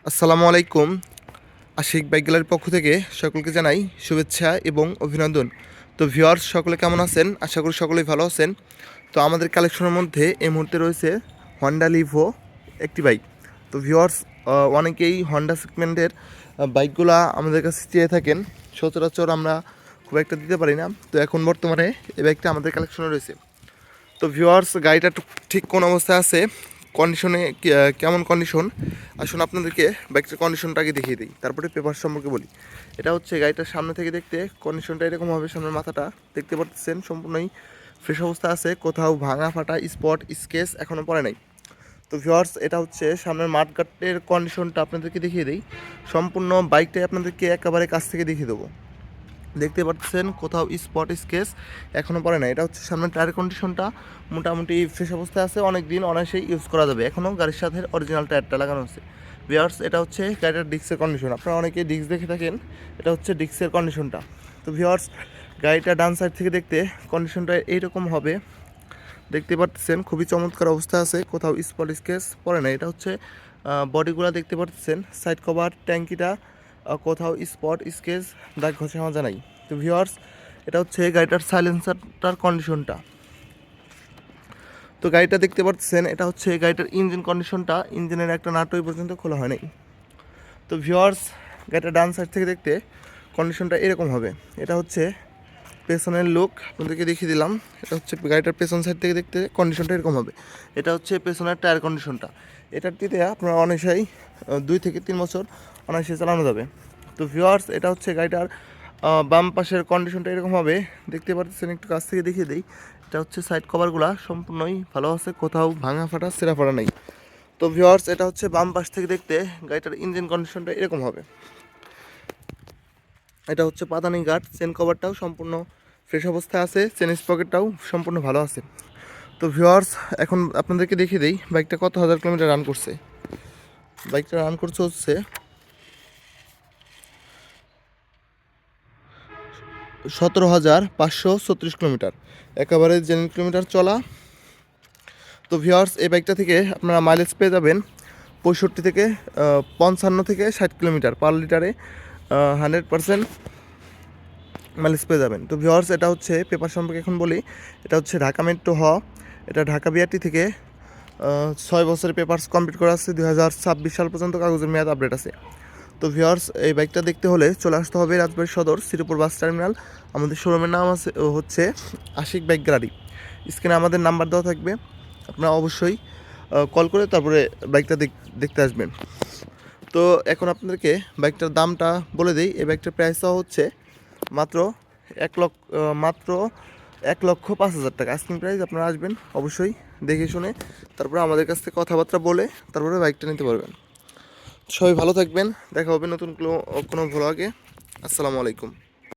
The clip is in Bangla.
আসসালামু আলাইকুম। আশিক বাইক গ্যালারির পক্ষ থেকে সকলকে জানাই শুভেচ্ছা এবং অভিনন্দন। তো ভিউয়ার্স, সকলে কেমন আছেন? আশা করি সকলেই ভালো আছেন। তো আমাদের কালেকশনের মধ্যে এই মুহূর্তে রয়েছে হন্ডা লিভো একটি বাইক। তো ভিউয়ার্স, অনেকেই হন্ডা সেগমেন্টের বাইকগুলা আমাদের কাছে চেয়ে থাকেন। সচরাচর আমরা খুব একটা দিতে পারি না। তো এখন বর্তমানে এই বাইকটা আমাদের কালেকশনে রয়েছে। তো ভিউয়ার্স, গাড়িটা ঠিক কোন অবস্থায় আছে, কন্ডিশনে কেমন কন্ডিশন, আসুন আপনাদেরকে বাইকটার কন্ডিশনটা আগে দেখিয়ে দিই, তারপরে পেপার সম্পর্কে বলি। এটা হচ্ছে গাড়িটার সামনে থেকে দেখতে কন্ডিশনটা এরকম হবে। সামনের মাথাটা দেখতে পাচ্ছেন সম্পূর্ণই ফ্রেশ অবস্থা আছে, কোথাও ভাঙা ফাটা স্পট স্কেচ এখনও পড়ে নাই। তো ভিউয়ার্স, এটা হচ্ছে সামনের মাঠঘাটের কন্ডিশনটা আপনাদেরকে দেখিয়ে দিই। সম্পূর্ণ বাইকটাই আপনাদেরকে একেবারে কাছ থেকে দেখিয়ে দেবো। দেখতে পাচ্ছেন কোথাও স্পট স্কেচ এখনও পড়ে না। এটা হচ্ছে সামনের টায়ার কন্ডিশনটা মোটামুটি ফ্রেশ অবস্থায় আছে, অনেক দিন অনায়াসেই ইউজ করা যাবে। এখনও গাড়ির সাথে অরিজিনাল টায়ারটা লাগানো আছে। ভিউয়ার্স, এটা হচ্ছে গাড়িটার ডিস্কের কন্ডিশন। আপনারা অনেকেই ডিস্ক দেখে থাকেন, এটা হচ্ছে ডিস্কের কন্ডিশনটা। তো ভিউয়ার্স, গাড়িটা ডান সাইড থেকে দেখতে কন্ডিশনটা এইরকম হবে। দেখতে পাচ্ছেন খুবই চমৎকার অবস্থা আছে, কোথাও স্পট স্কেচ পড়ে না। এটা হচ্ছে বডিগুলো দেখতে পাচ্ছেন, সাইড কভার ট্যাঙ্কিটা কোথাও স্পট স্কেচ দাগ ঘষে মাজা নাই। তো ভিউয়ার্স, এটা হচ্ছে গাড়িটার সাইলেন্সারটার কন্ডিশনটা। তো গাড়িটা দেখতে পাচ্ছেন, এটা হচ্ছে গাড়িটার ইঞ্জিন কন্ডিশনটা। ইঞ্জিনের একটা নাটই পর্যন্ত খোলা হয় নাই। তো ভিউয়ার্স, গাড়িটা ডান সাইড থেকে দেখতে কন্ডিশনটা এরকম হবে। এটা হচ্ছে পেছনের লুক, আপনাদেরকে দেখিয়ে দিলাম। এটা হচ্ছে গাড়িটার পেছন সাইড থেকে দেখতে কন্ডিশনটা এরকম হবে। এটা হচ্ছে পেছনের টায়ার কন্ডিশনটা। এটার দিতে আপনার অনায়াসেই 2 থেকে 3 বছর অনায়াসে চালানো যাবে। তো ভিউয়ার্স, এটা হচ্ছে গাড়িটার বাম পাশের কন্ডিশনটা এরকম হবে। দেখতে পাচ্ছেন, একটু কাছ থেকে দেখিয়ে দিই। এটা হচ্ছে সাইড কভারগুলো সম্পূর্ণই ভালো আছে, কোথাও ভাঙা ফাটা ছেঁড়া ফাটা নেই। তো ভিউয়ার্স, এটা হচ্ছে বাম পাশ থেকে দেখতে গাড়িটার ইঞ্জিন কন্ডিশনটা এরকম হবে। এটা হচ্ছে পাদানি গার্ড, চেন কভারটাও সম্পূর্ণ ফ্রেশ অবস্থায় আছে, চেন স্পকেটটাও সম্পূর্ণ ভালো আছে। তো ভিউয়ার্স, এখন আপনাদেরকে দেখিয়ে দিই বাইকটা কত হাজার কিলোমিটার রান করছে। বাইকটা রান করছে হচ্ছে 17,536 কিলোমিটার, একেবারে জেনুইন কিলোমিটার চলা। তো ভিউয়ার্স, এই বাইকটা থেকে আপনারা মাইলেজ পেয়ে যাবেন 65 থেকে 55 থেকে 60 কিলোমিটার পার লিটারে, 100% মাইলেজ পেয়ে যাবেন। তো ভিউয়ার্স, এটা হচ্ছে পেপার সম্পর্কে এখন বলি। এটা হচ্ছে ঢাকা মেট্রো এটা ঢাকা বিআরটি থেকে 6 বছরের পেপারস কমপ্লিট করা আছে। 2026 সাল পর্যন্ত কাগজের মেয়াদ আপডেট আছে। তো ভিউয়ার্স, এই বাইকটা দেখতে হলে চলে আসতে হবে রাজবাড়ী সদর শ্রীপুর বাস টার্মিনাল। আমাদের শোরুমের নাম আছে হচ্ছে আশিক বাইক গ্যালারি। স্ক্রিনে আমাদের নাম্বার দেওয়া থাকবে, আপনারা অবশ্যই কল করে তারপরে বাইকটা দেখতে আসবেন। তো এখন আপনাদেরকে বাইকটার দামটা বলে দিই। এই বাইকটার প্রাইসও হচ্ছে মাত্র 1,05,000 টাকা আস্কিং প্রাইস। আপনারা আসবেন অবশ্যই দেখে শুনে, তারপরে আমাদের কাছ থেকে কথাবার্তা বলে তারপরে বাইকটা নিতে পারবেন। সবাই ভালো থাকবেন, দেখা হবে নতুন কোনো ভ্লগে। আসসালামু আলাইকুম।